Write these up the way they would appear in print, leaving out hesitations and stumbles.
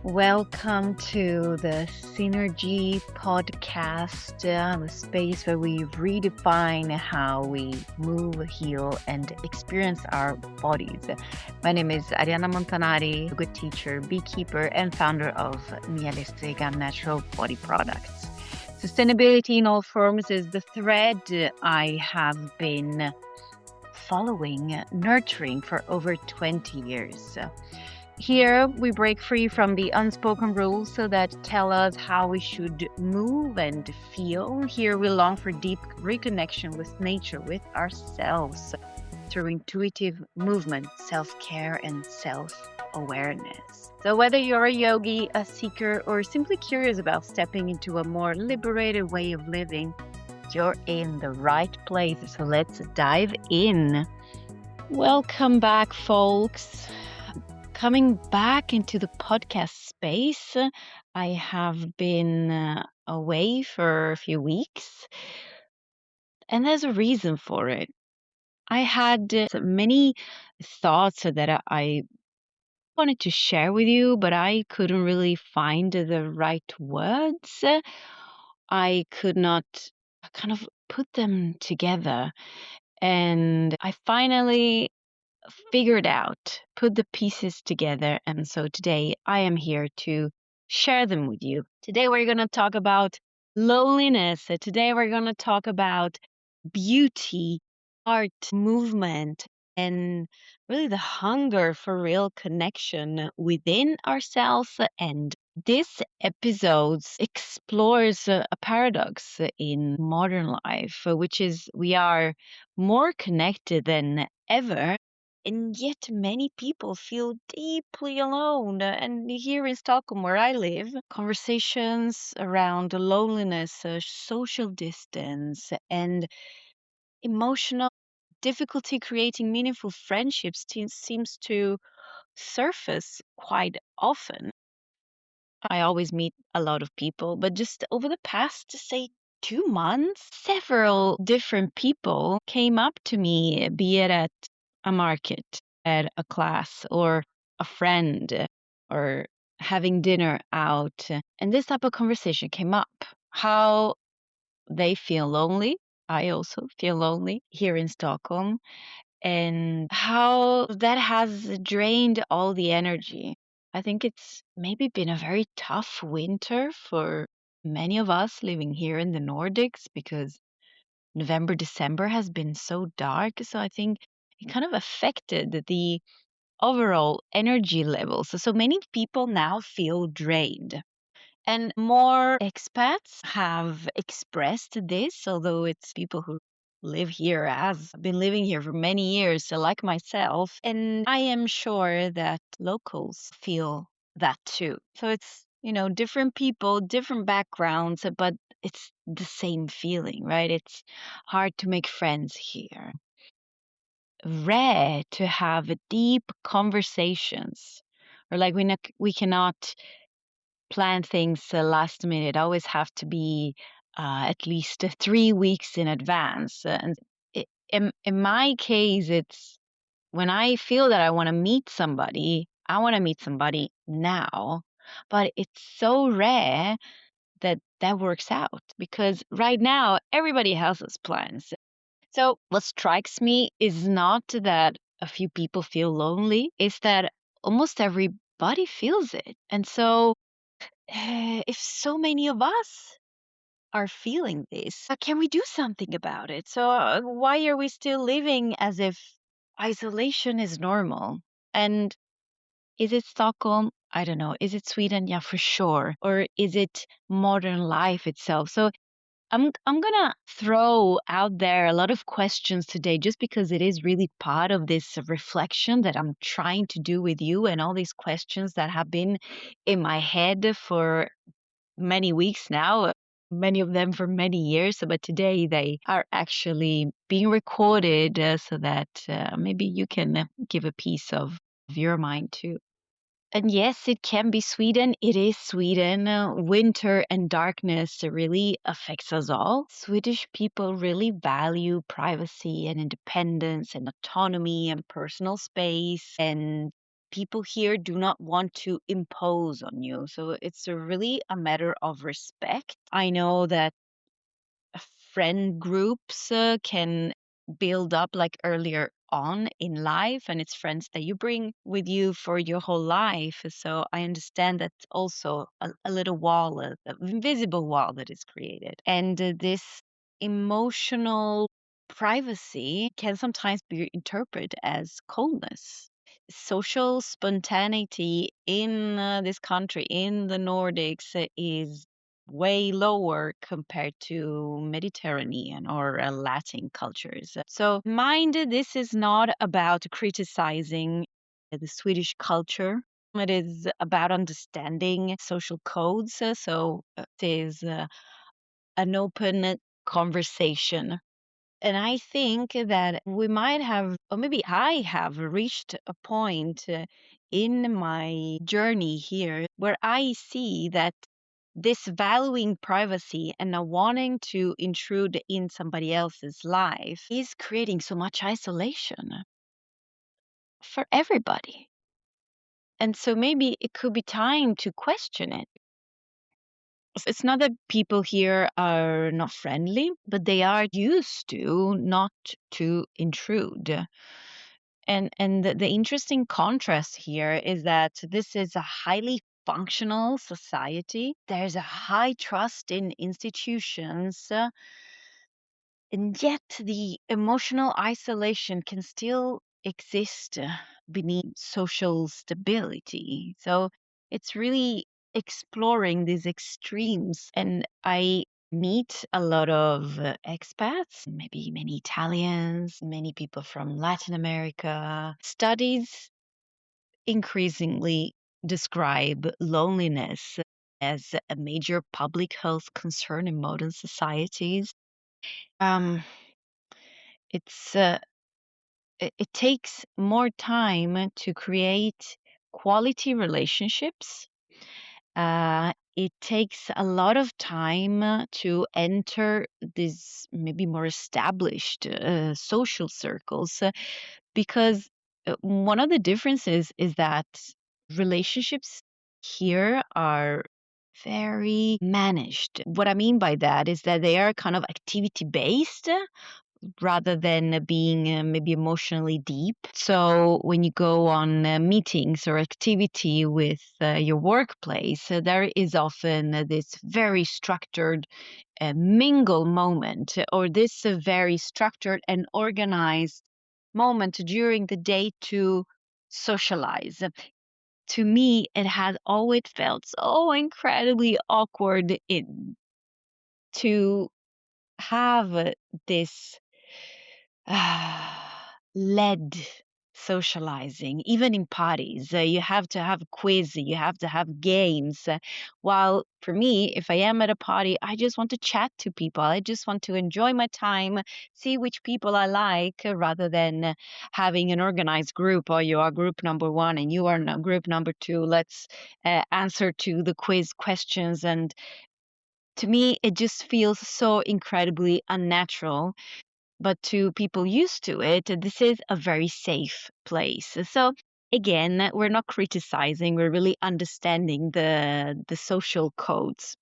Welcome to the Synergy podcast, the space where we redefine how we move, heal, and experience our bodies. My name is Arianna Montanari, yoga teacher, beekeeper, and founder of Mielis Vegan Natural Body Products. Sustainability in all forms is the thread I have been following, nurturing for over 20 years. Here, we break free from the unspoken rules that tell us how we should move and feel. Here, we long for deep reconnection with nature, with ourselves, through intuitive movement, self-care, and self-awareness. So whether you're a yogi, a seeker, or simply curious about stepping into a more liberated way of living, you're in the right place. So let's dive in. Welcome back, folks. Coming back into the podcast space, I have been away for a few weeks, and there's a reason for it. I had many thoughts that I wanted to share with you, but I couldn't really find the right words. I could not kind of put them together, and I finally figured out, put the pieces together. And so today I am here to share them with you. Today we're going to talk about loneliness. Today we're going to talk about beauty, art, movement, and really the hunger for real connection within ourselves. And this episode explores a paradox in modern life, which is we are more connected than ever, and yet many people feel deeply alone. And here in Stockholm, where I live, conversations around loneliness, social distance, and emotional difficulty creating meaningful friendships seems to surface quite often. I always meet a lot of people, but just over the past, say, 2 months, several different people came up to me, be it at a market, at a class, or a friend, or having dinner out. And this type of conversation came up. How they feel lonely. I also feel lonely here in Stockholm, and how that has drained all the energy. I think it's maybe been a very tough winter for many of us living here in the Nordics, because November, December has been so dark. So I think it kind of affected the overall energy levels. So many people now feel drained. And more expats have expressed this, although it's people who live here, has been living here for many years, so like myself. And I am sure that locals feel that too. So it's, different people, different backgrounds, but it's the same feeling, right? It's hard to make friends here. Rare to have deep conversations, or like we cannot plan things last minute. Always have to be at least 3 weeks in advance. And in my case, it's when I feel that I want to meet somebody, I want to meet somebody now. But it's so rare that that works out, because right now everybody has those plans. So what strikes me is not that a few people feel lonely, it's that almost everybody feels it. And so if so many of us are feeling this, can we do something about it? So, why are we still living as if isolation is normal? And is it Stockholm? I don't know. Is it Sweden? Yeah, for sure. Or is it modern life itself? So, I'm gonna throw out there a lot of questions today, just because it is really part of this reflection that I'm trying to do with you, and all these questions that have been in my head for many weeks now, many of them for many years. But today they are actually being recorded, so that maybe you can give a piece of your mind too. And yes, it can be Sweden. It is Sweden. Winter and darkness really affects us all. Swedish people really value privacy and independence and autonomy and personal space. And people here do not want to impose on you. So it's really a matter of respect. I know that friend groups can build up like earlier on in life, and it's friends that you bring with you for your whole life. So I understand that also a little wall, a invisible wall that is created. And this emotional privacy can sometimes be interpreted as coldness. Social spontaneity in this country, in the Nordics, is way lower compared to Mediterranean or Latin cultures. So, mind this is not about criticizing the Swedish culture. It is about understanding social codes. It is an open conversation. And I think that we might have, or maybe I have reached a point in my journey here where I see that this valuing privacy and not wanting to intrude in somebody else's life is creating so much isolation for everybody. And so maybe it could be time to question it. It's not that people here are not friendly, but they are used to not to intrude. And the interesting contrast here is that this is a highly functional society. There's a high trust in institutions, and yet the emotional isolation can still exist beneath social stability. So it's really exploring these extremes. And I meet a lot of expats, maybe many Italians, many people from Latin America. Studies increasingly describe loneliness as a major public health concern in modern societies. Um, it's it takes more time to create quality relationships. It takes a lot of time to enter these maybe more established social circles because one of the differences is that relationships here are very managed. What I mean by that is that they are kind of activity based rather than being maybe emotionally deep. So when you go on meetings or activity with your workplace, there is often this very structured mingle moment or this very structured and organized moment during the day to socialize. To me, it has always felt so incredibly awkward to have this led socializing, even in parties. You have to have quiz, you have to have games. While for me, if I am at a party, I just want to chat to people. I just want to enjoy my time, see which people I like, rather than having an organized group. Or you are group number one and you are group number two. Let's answer to the quiz questions. And to me, it just feels so incredibly unnatural, but to people used to it, this is a very safe place. So again, we're not criticizing, we're really understanding the social codes.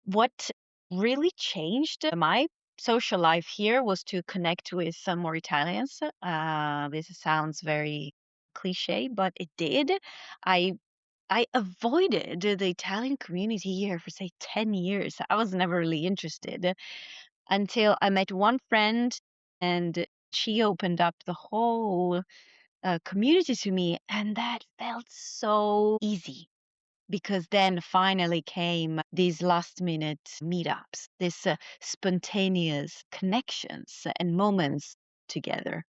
What really changed my social life here was to connect with some more Italians. This sounds very cliche, but it did. I I avoided the Italian community here for say 10 years. I was never really interested until I met one friend and she opened up the whole community to me, and that felt so easy because then finally came these last minute meetups, this spontaneous connections and moments together.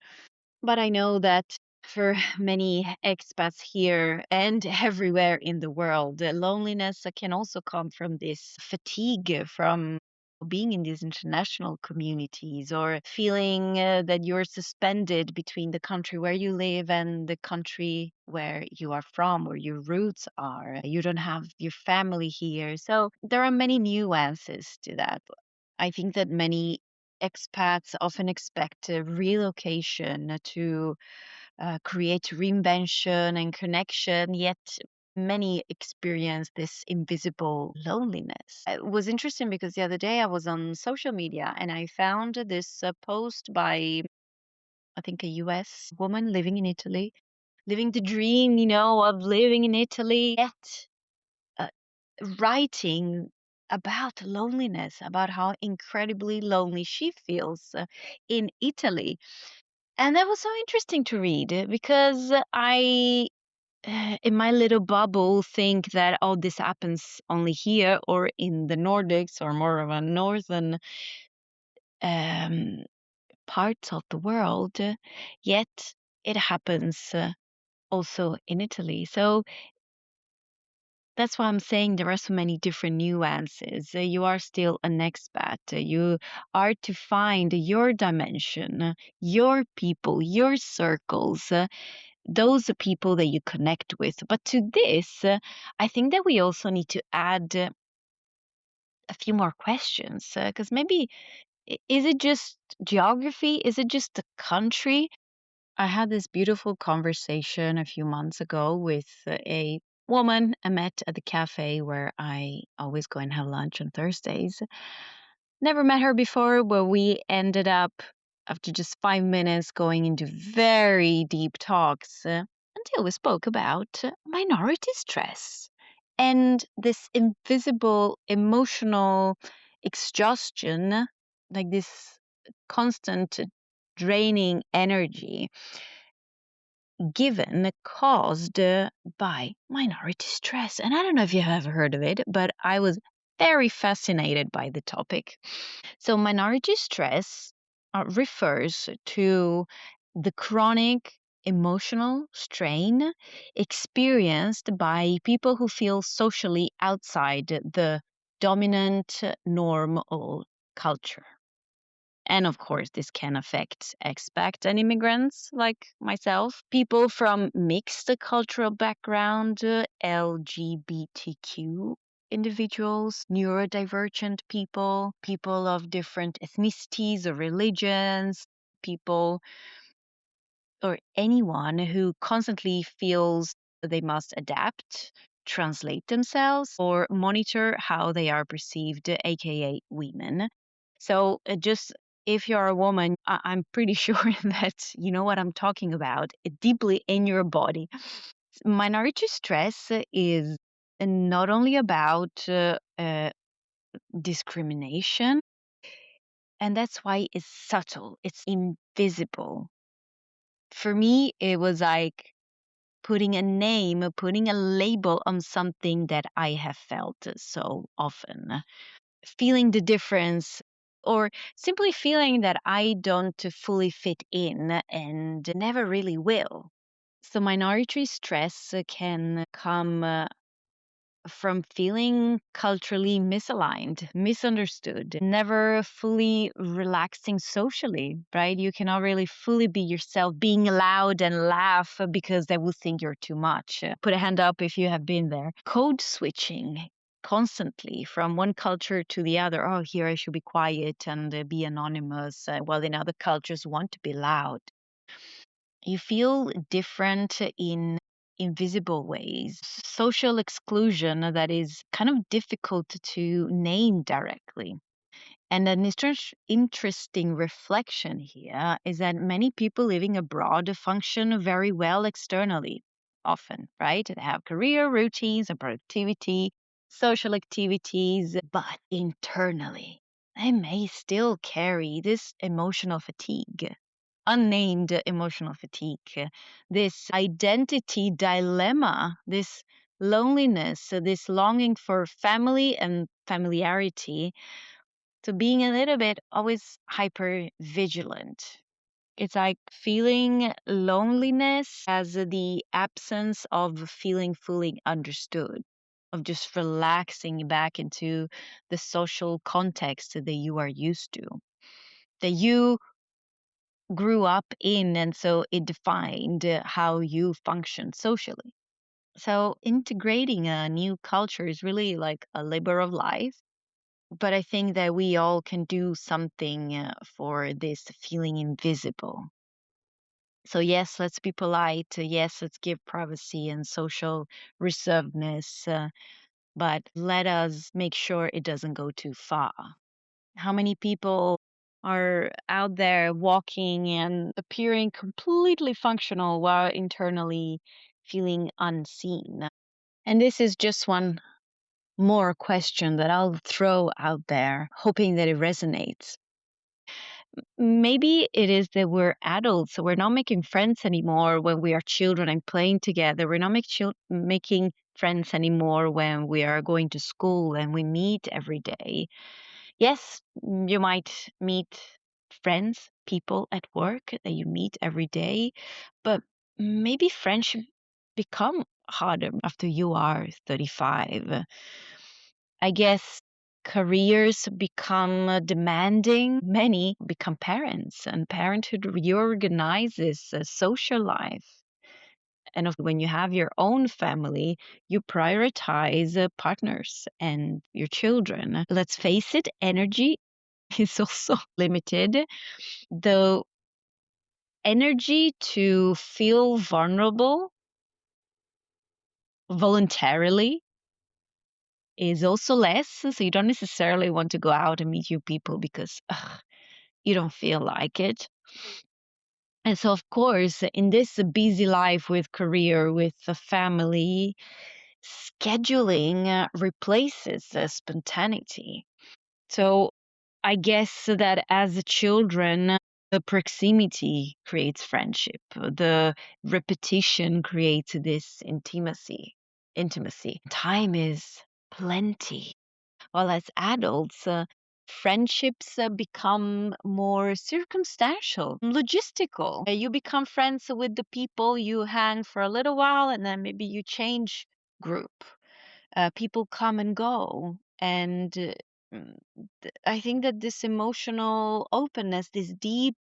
But I know that for many expats here and everywhere in the world, the loneliness can also come from this fatigue from being in these international communities or feeling that you're suspended between the country where you live and the country where you are from, where your roots are. You don't have your family here. So there are many nuances to that. I think that many expats often expect a relocation to create reinvention and connection, yet many experience this invisible loneliness. It was interesting because the other day I was on social media and I found this post by, I think, a US woman living in Italy, living the dream, of living in Italy, yet uh, writing about loneliness, about how incredibly lonely she feels in Italy. And that was so interesting to read because I, in my little bubble, think that, oh, this happens only here or in the Nordics or more of a northern um, parts of the world. Yet it happens also in Italy. So that's why I'm saying there are so many different nuances. You are still an expat. You are to find your dimension, your people, your circles, those people that you connect with. But to this, I think that we also need to add a few more questions because maybe is it just geography? Is it just the country? I had this beautiful conversation a few months ago with a woman I met at the cafe where I always go and have lunch on Thursdays. Never met her before, but we ended up, after just 5 minutes, going into very deep talks until we spoke about minority stress and this invisible emotional exhaustion, like this constant draining energy given caused by minority stress. And I don't know if you have heard of it, but I was very fascinated by the topic. So, minority stress refers to the chronic emotional strain experienced by people who feel socially outside the dominant norm or culture. And of course, this can affect expats and immigrants like myself, people from mixed cultural background, LGBTQ individuals, neurodivergent people, people of different ethnicities or religions, people or anyone who constantly feels they must adapt, translate themselves, or monitor how they are perceived, aka women. So, just if you're a woman, I'm pretty sure that you know what I'm talking about deeply in your body. Minority stress is not only about discrimination, and that's why it's subtle, it's invisible. For me, it was like putting a name, putting a label on something that I have felt so often. Feeling the difference or simply feeling that I don't fully fit in and never really will. So, minority stress can come from feeling culturally misaligned, misunderstood, never fully relaxing socially, right? You cannot really fully be yourself, being loud and laugh because they will think you're too much. Put a hand up if you have been there. Code switching constantly from one culture to the other. Oh, here I should be quiet and be anonymous, while in other cultures want to be loud. You feel different in invisible ways. Social exclusion that is kind of difficult to name directly. And an interesting reflection here is that many people living abroad function very well externally, often, right? They have career routines and productivity, social activities, but internally, they may still carry this emotional fatigue, unnamed emotional fatigue, this identity dilemma, this loneliness, this longing for family and familiarity, to being a little bit always hyper vigilant. It's like feeling loneliness as the absence of feeling fully understood, of just relaxing back into the social context that you are used to, that you grew up in, and so it defined how you function socially. So integrating a new culture is really like a labor of life, but I think that we all can do something for this feeling invisible. So, yes, let's be polite. Yes, let's give privacy and social reservedness, but let us make sure it doesn't go too far. How many people are out there walking and appearing completely functional while internally feeling unseen? And this is just one more question that I'll throw out there, hoping that it resonates. Maybe it is that we're adults, so we're not making friends anymore when we are children and playing together. We're not making friends anymore when we are going to school and we meet every day. Yes, you might meet friends, people at work that you meet every day, but maybe friendship become harder after you are 35. I guess careers become demanding. Many become parents, and parenthood reorganizes social life. And when you have your own family, you prioritize partners and your children. Let's face it, energy is also limited. The energy to feel vulnerable voluntarily is also less. So you don't necessarily want to go out and meet new people because you don't feel like it. And so, of course, in this busy life with career, with the family, scheduling replaces spontaneity. So I guess that as a children, the proximity creates friendship. The repetition creates this intimacy. Time is plenty. While as adults, friendships become more circumstantial, logistical. You become friends with the people you hang for a little while, and then maybe you change group. People come and go. And mm, I think that this emotional openness, these deep,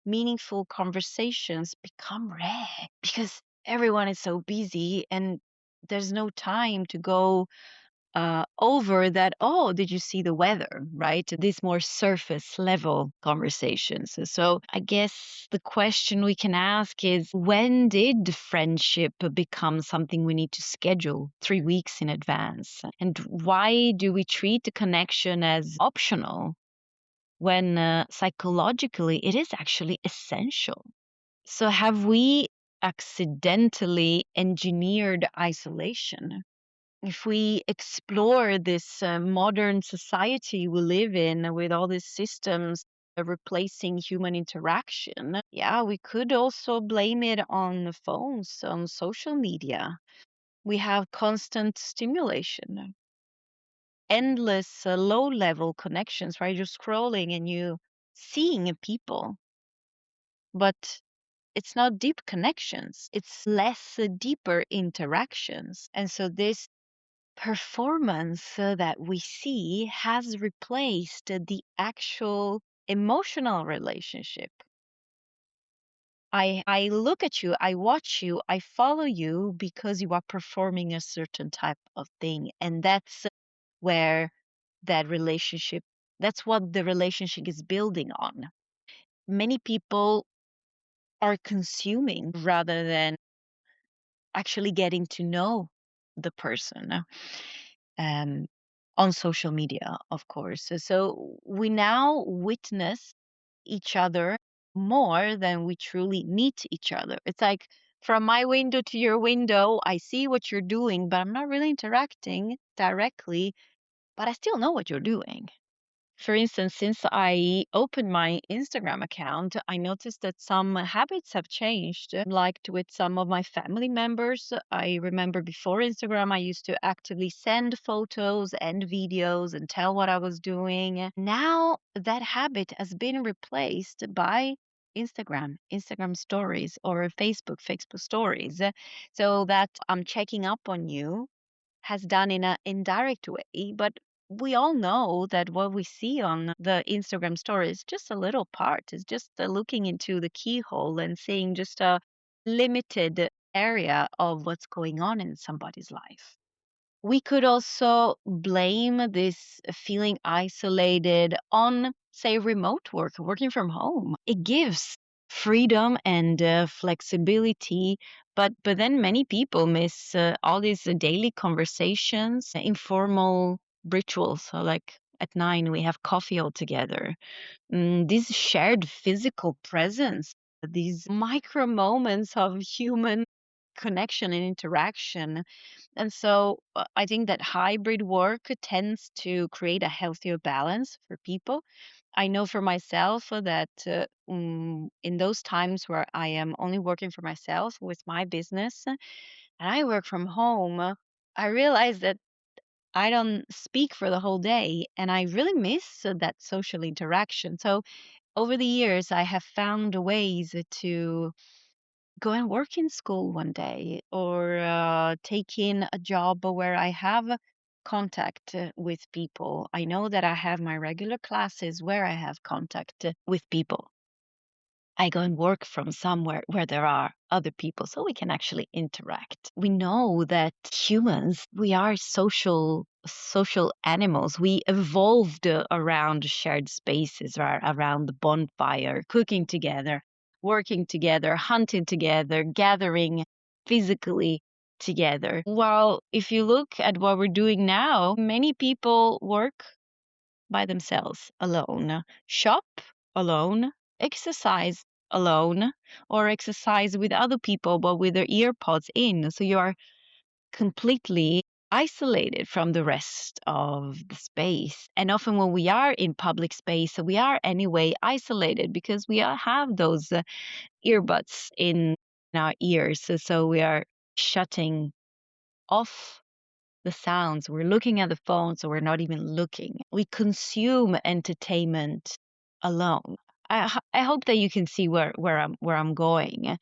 meaningful conversations become rare because everyone is so busy and there's no time to go over that, oh, did you see the weather, right? These more surface level conversations. So I guess the question we can ask is, when did friendship become something we need to schedule 3 weeks in advance? And why do we treat the connection as optional when psychologically it is actually essential? So have we accidentally engineered isolation? If we explore this modern society we live in with all these systems replacing human interaction, yeah, we could also blame it on the phones, on social media. We have constant stimulation, endless low level connections, right? You're scrolling and you seeing people, but it's not deep connections. It's less deeper interactions. And so this performance that we see has replaced the actual emotional relationship. I look at you, I watch you, I follow you because you are performing a certain type of thing. And that's where that relationship, that's what the relationship is building on. Many people are consuming rather than actually getting to know the person. um, on social media, of course. So we now witness each other more than we truly meet each other. It's like from my window to your window, I see what you're doing, but I'm not really interacting directly, but I still know what you're doing. For instance, since I opened my Instagram account, I noticed that some habits have changed. Like with some of my family members, I remember before Instagram, I used to actively send photos and videos and tell what I was doing. Now that habit has been replaced by Instagram stories, or Facebook stories, so that I'm checking up on you has done in an indirect way. But we all know that what we see on the Instagram story is just a little part. It's just looking into the keyhole and seeing just a limited area of what's going on in somebody's life. We could also blame this feeling isolated on, say, remote work, working from home. It gives freedom and flexibility. But then many people miss all these daily conversations, informal rituals. So like at 9 we have coffee all together. This shared physical presence, these micro moments of human connection and interaction. And so I think that hybrid work tends to create a healthier balance for people. I know for myself that in those times where I am only working for myself with my business and I work from home, I realize that I don't speak for the whole day and I really miss that social interaction. So over the years, I have found ways to go and work in school one day or take in a job where I have contact with people. I know that I have my regular classes where I have contact with people. I go and work from somewhere where there are other people so we can actually interact. We know that humans, we are social animals. We evolved around shared spaces, around the bonfire, cooking together, working together, hunting together, gathering physically together. While if you look at what we're doing now, many people work by themselves, alone, shop alone, exercise alone, or exercise with other people but with their earpods in. So you are completely isolated from the rest of the space. And often when we are in public space, we are anyway isolated because we all have those earbuds in our ears. So we are shutting off the sounds. We're looking at the phone, so we're not even looking. We consume entertainment alone. I hope that you can see where I'm going.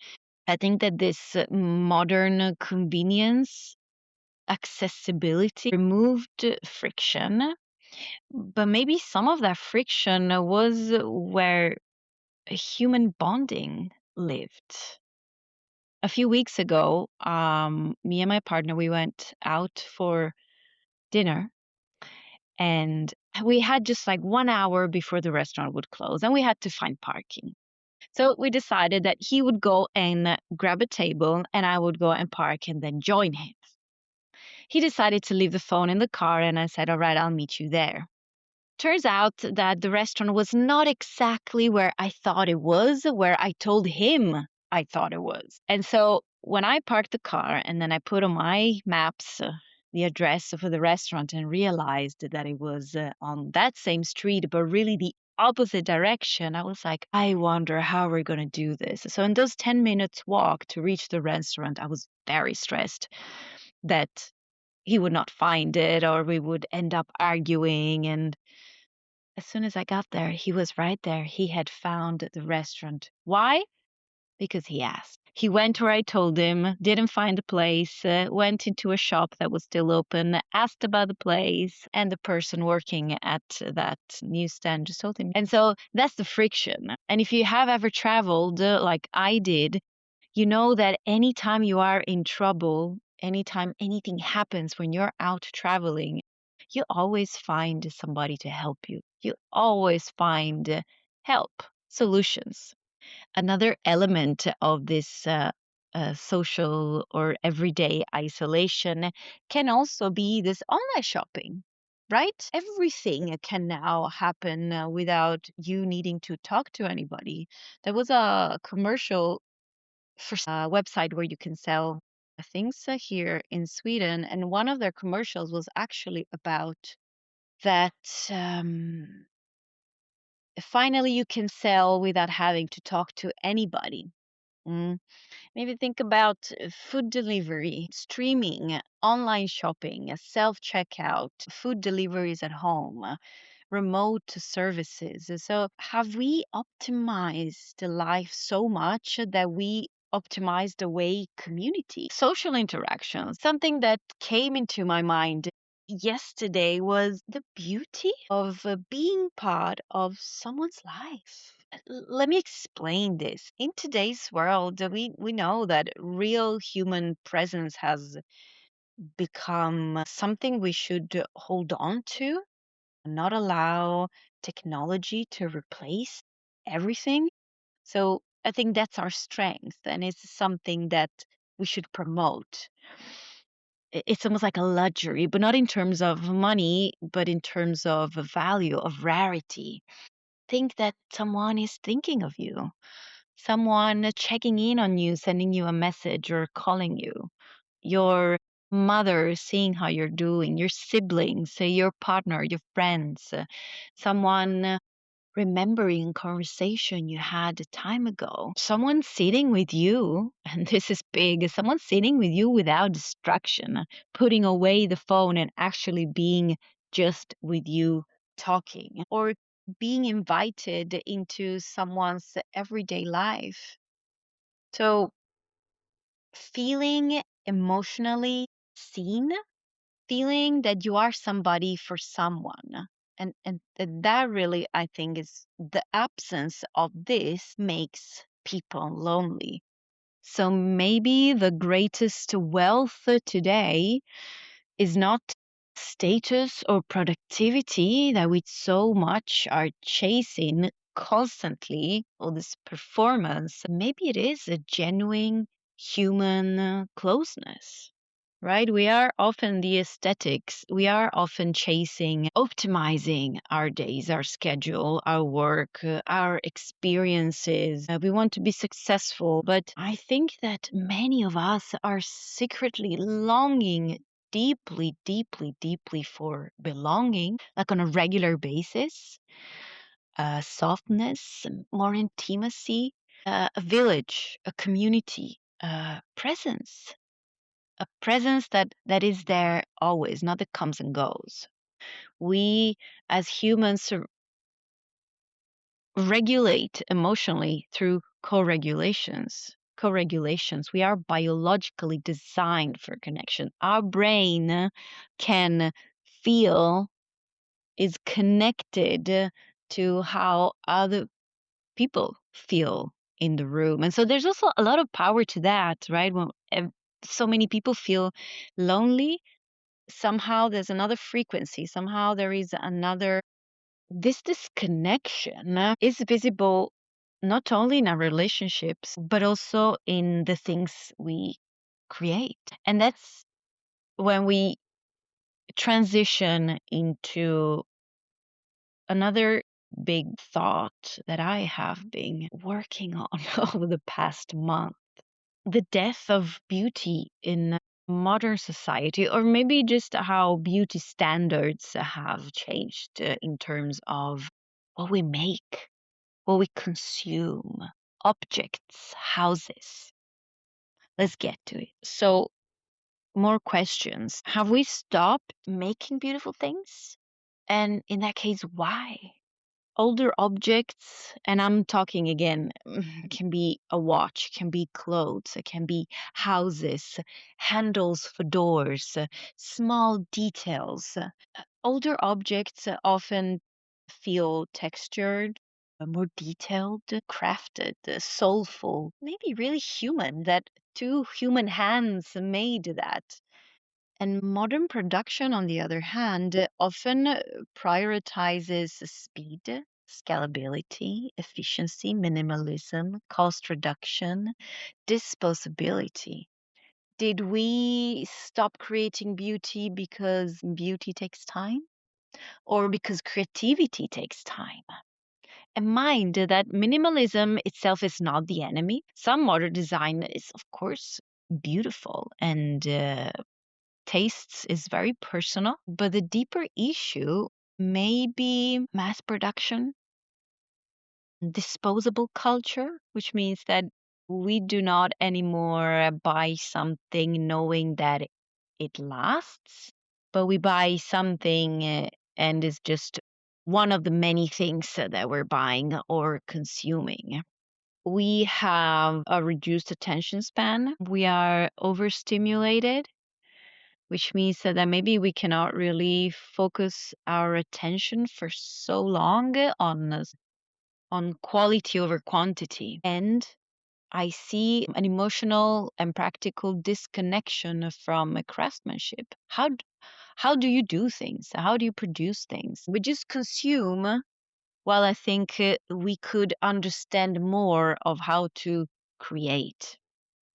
I think that this modern convenience, accessibility, removed friction, but maybe some of that friction was where human bonding lived. A few weeks ago, me and my partner we went out for dinner and we had just like 1 hour before the restaurant would close and we had to find parking. So we decided that he would go and grab a table and I would go and park and then join him. He decided to leave the phone in the car and I said, all right, I'll meet you there. Turns out that the restaurant was not exactly where I thought it was, where I told him I thought it was. And so when I parked the car and then I put on my maps the address for the restaurant and realized that it was on that same street, but really the opposite direction, I was like, I wonder how we're going to do this. So in those 10 minutes walk to reach the restaurant, I was very stressed that he would not find it or we would end up arguing. And as soon as I got there, he was right there. He had found the restaurant. Why? Because he asked. He went where I told him, didn't find the place, went into a shop that was still open, asked about the place, and the person working at that newsstand just told him. And so that's the friction. And if you have ever traveled like I did, you know that anytime you are in trouble, anytime anything happens when you're out traveling, you always find somebody to help you. You always find help, solutions. Another element of this social or everyday isolation can also be this online shopping, right? Everything can now happen without you needing to talk to anybody. There was a commercial for a website where you can sell things here in Sweden, and one of their commercials was actually about that finally you can sell without having to talk to anybody. Mm. Maybe think about food delivery, streaming, online shopping, self checkout, food deliveries at home, remote services. So, have we optimized life so much that we optimize the way community, social interactions? Something that came into my mind yesterday was the beauty of being part of someone's life. Let me explain this. In today's world, we know that real human presence has become something we should hold on to, not allow technology to replace everything. So I think that's our strength, and it's something that we should promote. It's almost like a luxury, but not in terms of money, but in terms of value, of rarity. Think that someone is thinking of you, someone checking in on you, sending you a message or calling you, your mother seeing how you're doing, your siblings, your partner, your friends, someone remembering a conversation you had a time ago, someone sitting with you, and this is big, someone sitting with you without distraction, putting away the phone and actually being just with you talking, or being invited into someone's everyday life. So, feeling emotionally seen, feeling that you are somebody for someone. And that really, I think, is the absence of this makes people lonely. So maybe the greatest wealth today is not status or productivity that we so much are chasing constantly, all this performance. Maybe it is a genuine human closeness, right? We are often the aesthetics. We are often chasing, optimizing our days, our schedule, our work, our experiences. We want to be successful. But I think that many of us are secretly longing deeply, deeply, deeply for belonging, like on a regular basis, softness, more intimacy, a village, a community, presence, a presence that is there always, not that comes and goes. We as humans regulate emotionally through co-regulations. We are biologically designed for connection. Our brain can feel, is connected to how other people feel in the room. And so there's also a lot of power to that, right? When so many people feel lonely, somehow there's another frequency, somehow there is another, this disconnection is visible not only in our relationships but also in the things we create. And that's when we transition into another big thought that I have been working on over the past month: the death of beauty in modern society, or maybe just how beauty standards have changed in terms of what we make, what we consume, objects, houses. Let's get to it. So, more questions. Have we stopped making beautiful things? And in that case, why? Older objects, and I'm talking again, can be a watch, can be clothes, it can be houses, handles for doors, small details. Older objects often feel textured, more detailed, crafted, soulful, maybe really human, that two human hands made that. And modern production, on the other hand, often prioritizes speed, scalability, efficiency, minimalism, cost reduction, disposability. Did we stop creating beauty because beauty takes time, or because creativity takes time? And mind that minimalism itself is not the enemy. Some modern design is, of course, beautiful, and tastes is very personal, but the deeper issue may be mass production, disposable culture, which means that we do not anymore buy something knowing that it lasts, but we buy something and is just one of the many things that we're buying or consuming. We have a reduced attention span. We are overstimulated, which means that maybe we cannot really focus our attention for so long on quality over quantity. And I see an emotional and practical disconnection from craftsmanship. How do you do things? How do you produce things? We just consume Well, I think we could understand more of how to create.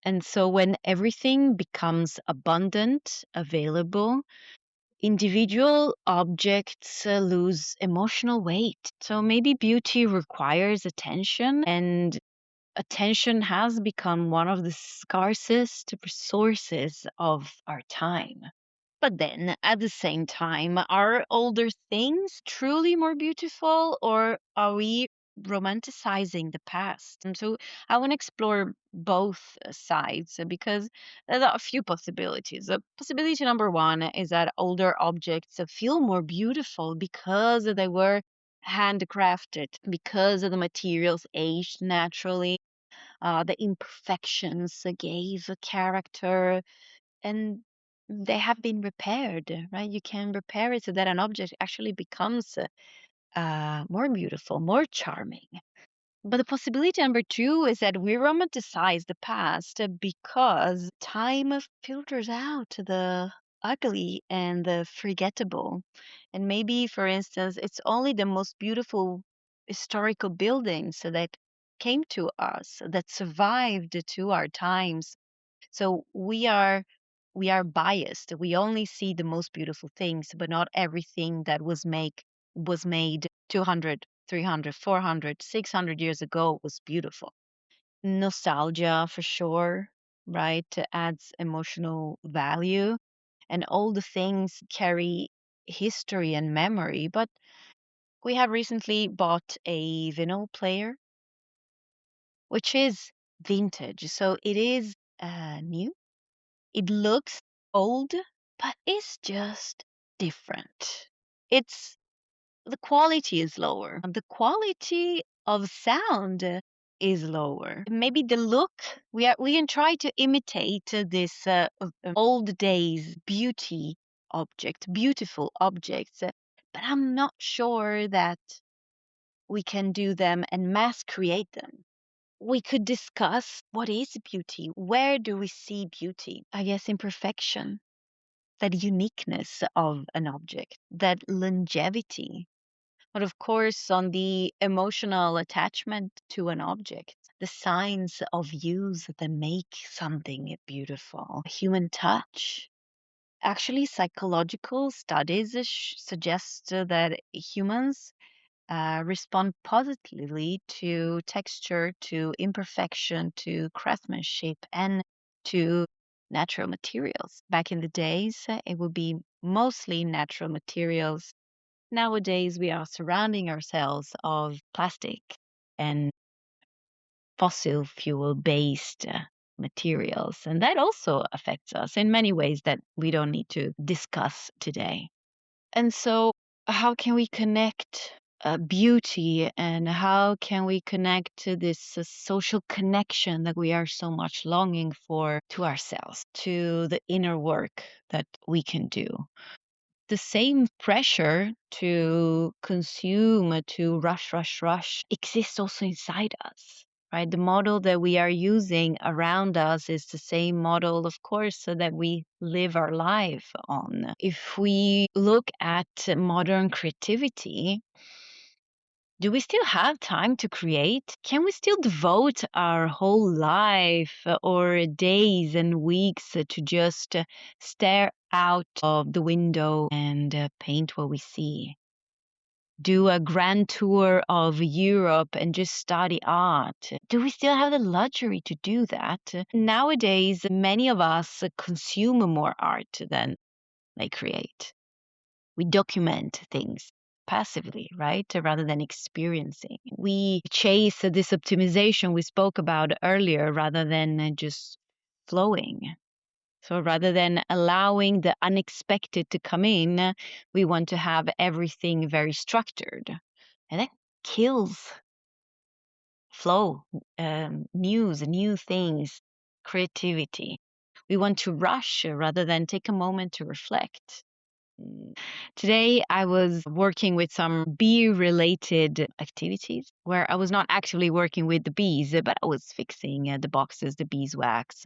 And so when everything becomes abundant, available, individual objects lose emotional weight. So maybe beauty requires attention, and attention has become one of the scarcest resources of our time. But then at the same time, are older things truly more beautiful, or are we romanticizing the past? And so I want to explore both sides because there are a few possibilities. Possibility number one is that older objects feel more beautiful because they were handcrafted, because the materials aged naturally, the imperfections gave a character, and they have been repaired, right? You can repair it so that an object actually becomes more beautiful, more charming. But the possibility number two is that we romanticize the past because time filters out the ugly and the forgettable. And maybe, for instance, it's only the most beautiful historical buildings that came to us, that survived to our times. So we are biased. We only see the most beautiful things, but not everything that was made 200, 300, 400, 600 years ago was beautiful. Nostalgia for sure, right? Adds emotional value, and all the things carry history and memory. But we have recently bought a vinyl player, which is vintage. So it is new. It looks old, but it's just different. It's the quality is lower. The quality of sound is lower. Maybe the look we can try to imitate this old days beautiful objects, but I'm not sure that we can do them and mass create them. We could discuss what is beauty? Where do we see beauty? I guess imperfection, that uniqueness of an object, that longevity. But of course, on the emotional attachment to an object, the signs of use that make something beautiful, human touch. Actually, psychological studies suggest that humans respond positively to texture, to imperfection, to craftsmanship, and to natural materials. Back in the days, it would be mostly natural materials. Nowadays, we are surrounding ourselves of plastic and fossil fuel based materials. And that also affects us in many ways that we don't need to discuss today. And so, how can we connect beauty, and how can we connect to this social connection that we are so much longing for to ourselves, to the inner work that we can do? The same pressure to consume, to rush, rush, rush exists also inside us. Right? The model that we are using around us is the same model, of course, so that we live our life on. If we look at modern creativity, do we still have time to create? Can we still devote our whole life or days and weeks to just stare out of the window and paint what we see? Do a grand tour of Europe and just study art? Do we still have the luxury to do that? Nowadays, many of us consume more art than they create. We document things passively, right? Rather than experiencing. We chase this optimization we spoke about earlier rather than just flowing. So rather than allowing the unexpected to come in, we want to have everything very structured. And that kills flow, news, new things, creativity. We want to rush rather than take a moment to reflect. Today, I was working with some bee related activities where I was not actually working with the bees, but I was fixing the boxes, the beeswax.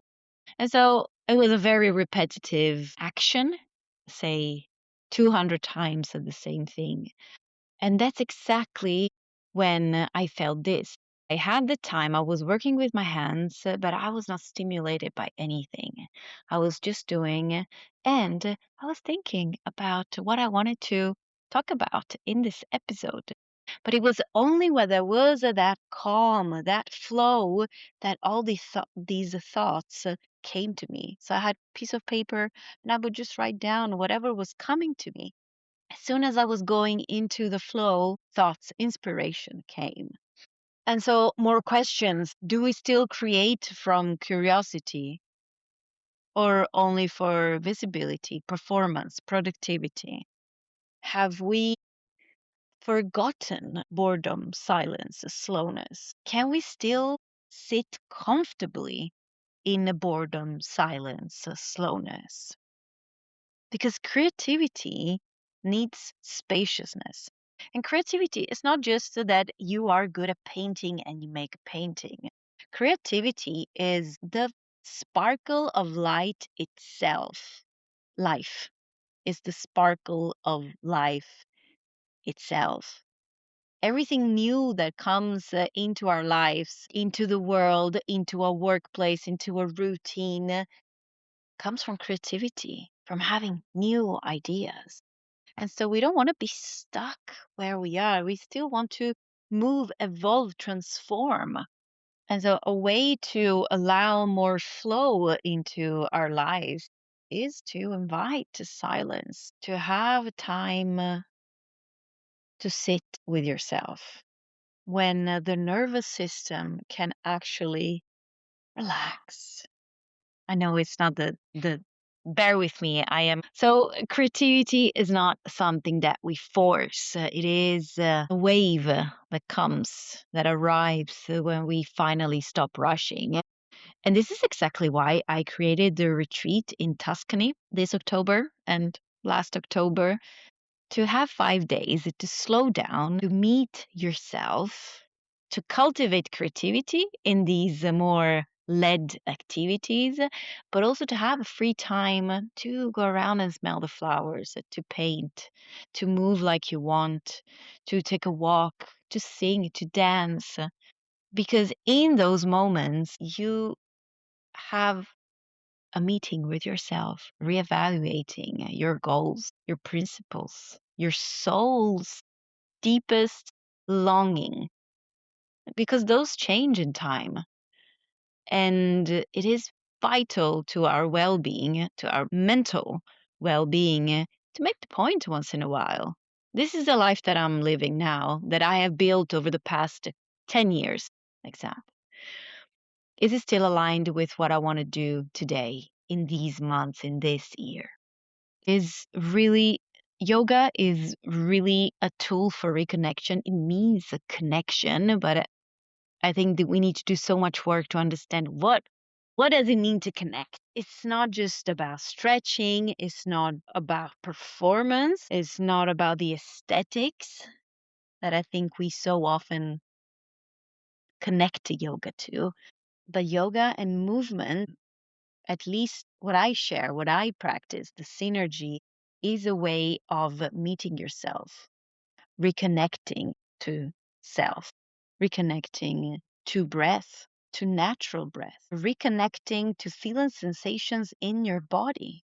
And so it was a very repetitive action, say 200 times of the same thing. And that's exactly when I felt this. I had the time, I was working with my hands, but I was not stimulated by anything. I was just doing, and I was thinking about what I wanted to talk about in this episode. But it was only when there was that calm, that flow, that all these thoughts came to me. So I had a piece of paper and I would just write down whatever was coming to me. As soon as I was going into the flow, thoughts, inspiration came. And so, more questions. Do we still create from curiosity or only for visibility, performance, productivity? Have we forgotten boredom, silence, slowness? Can we still sit comfortably in a boredom, silence, slowness? Because creativity needs spaciousness. And creativity is not just so that you are good at painting and you make a painting. Creativity is the sparkle of light itself. Life is the sparkle of life itself. Everything new that comes into our lives, into the world, into a workplace, into a routine, comes from creativity, from having new ideas. And so we don't want to be stuck where we are. We still want to move, evolve, transform. And so a way to allow more flow into our lives is to invite to silence, to have time to sit with yourself when the nervous system can actually relax. I know it's not the bear with me. I am so creativity is not something that we force. It is a wave that comes, that arrives when we finally stop rushing. And this is exactly why I created the retreat in Tuscany this October and last October, to have 5 days to slow down, to meet yourself, to cultivate creativity in these more led activities, but also to have a free time to go around and smell the flowers, to paint, to move like you want, to take a walk, to sing, to dance. Because in those moments, you have a meeting with yourself, reevaluating your goals, your principles, your soul's deepest longing, because those change in time. And it is vital to our well being, to our mental well being, to make the point once in a while. This is the life that I'm living now, that I have built over the past 10 years, example. Is it still aligned with what I want to do today, in these months, in this year? Is really Yoga is really a tool for reconnection. It means a connection, but I think that we need to do so much work to understand what does it mean to connect. It's not just about stretching, it's not about performance, it's not about the aesthetics that I think we so often connect to yoga to. But yoga and movement, at least what I share, what I practice, the synergy is a way of meeting yourself, reconnecting to self, reconnecting to breath, to natural breath, reconnecting to feeling sensations in your body,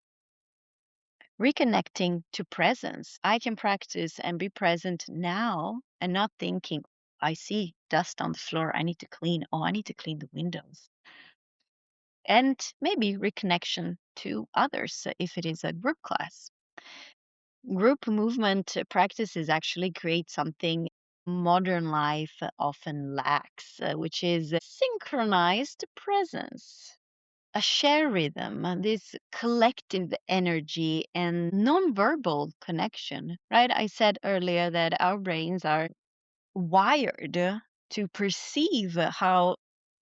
reconnecting to presence. I can practice and be present now and not thinking, I see dust on the floor. I need to clean. Oh, I need to clean the windows. And maybe reconnection to others if it is a group class. Group movement practices actually create something modern life often lacks, which is synchronized presence, a share rhythm, this collective energy and nonverbal connection, right? I said earlier that our brains are wired to perceive how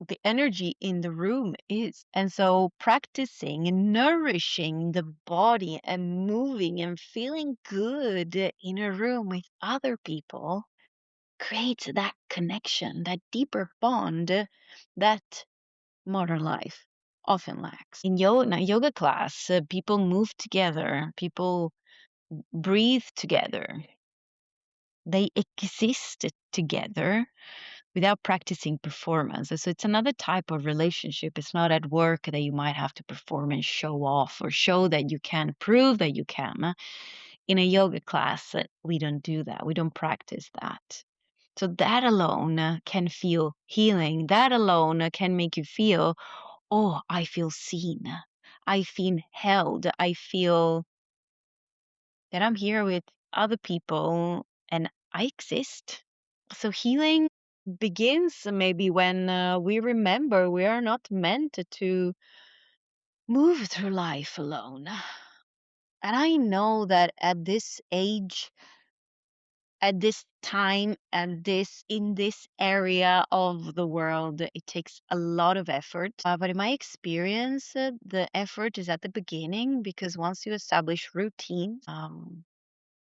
the energy in the room is. And so practicing and nourishing the body and moving and feeling good in a room with other people creates that connection, that deeper bond that modern life often lacks. In yoga class, people move together, people breathe together, they exist together without practicing performance. So it's another type of relationship. It's not at work that you might have to perform and show off or show that you can, prove that you can. In a yoga class, we don't do that. We don't practice that. So that alone can feel healing. That alone can make you feel, oh, I feel seen. I feel held. I feel that I'm here with other people and I exist. So healing begins maybe when we remember we are not meant to move through life alone. And I know that at this age, at this time, and this in this area of the world, it takes a lot of effort. But in my experience, the effort is at the beginning because once you establish routines,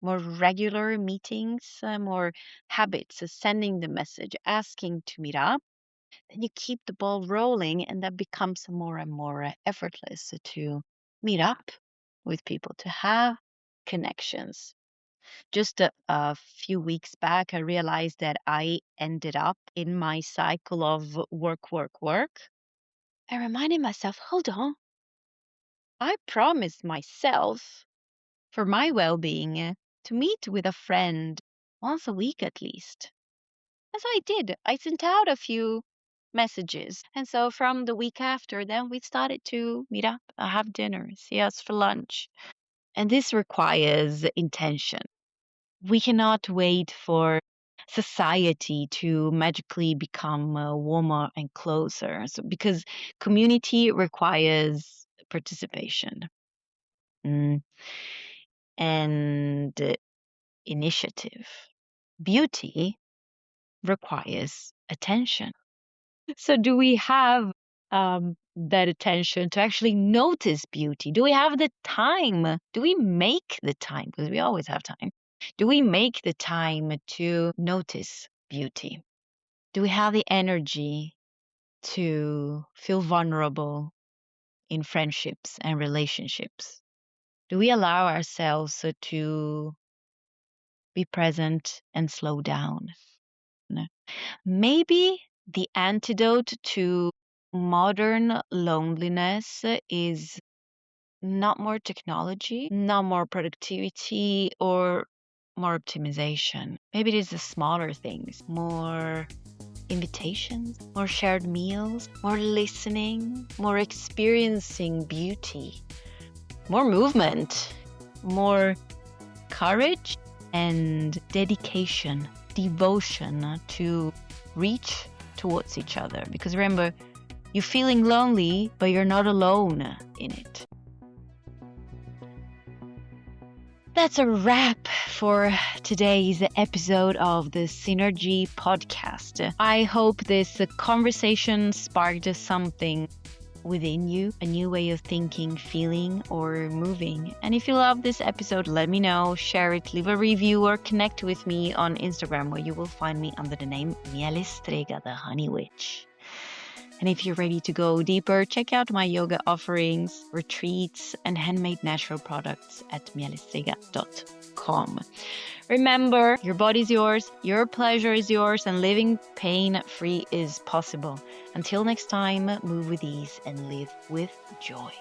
more regular meetings, more habits, sending the message, asking to meet up, then you keep the ball rolling, and that becomes more and more effortless to meet up with people, to have connections. Just a few weeks back, I realized that I ended up in my cycle of work, work, work. I reminded myself, hold on, I promised myself for my well being to meet with a friend once a week at least. As I did, I sent out a few messages. And so from the week after, then we started to meet up, have dinner, see us for lunch. And this requires intention. We cannot wait for society to magically become warmer and closer. So, because community requires participation and initiative. Beauty requires attention. So, do we have that attention to actually notice beauty? Do we have the time? Do we make the time? Because we always have time. Do we make the time to notice beauty? Do we have the energy to feel vulnerable in friendships and relationships? Do we allow ourselves to be present and slow down? Maybe the antidote to modern loneliness is not more technology, not more productivity, or more optimization. Maybe it is the smaller things, more invitations, more shared meals, more listening, more experiencing beauty, more movement, more courage and dedication, devotion to reach towards each other. Because remember, you're feeling lonely, but you're not alone in it. That's a wrap for today's episode of the Synergy podcast. I hope this conversation sparked something within you, a new way of thinking, feeling, or moving. And if you love this episode, let me know, share it, leave a review, or connect with me on Instagram, where you will find me under the name Miele Strega, the Honey Witch. And if you're ready to go deeper, check out my yoga offerings, retreats, and handmade natural products at mielestrega.com. Remember, your body's yours, your pleasure is yours, and living pain-free is possible. Until next time, move with ease and live with joy.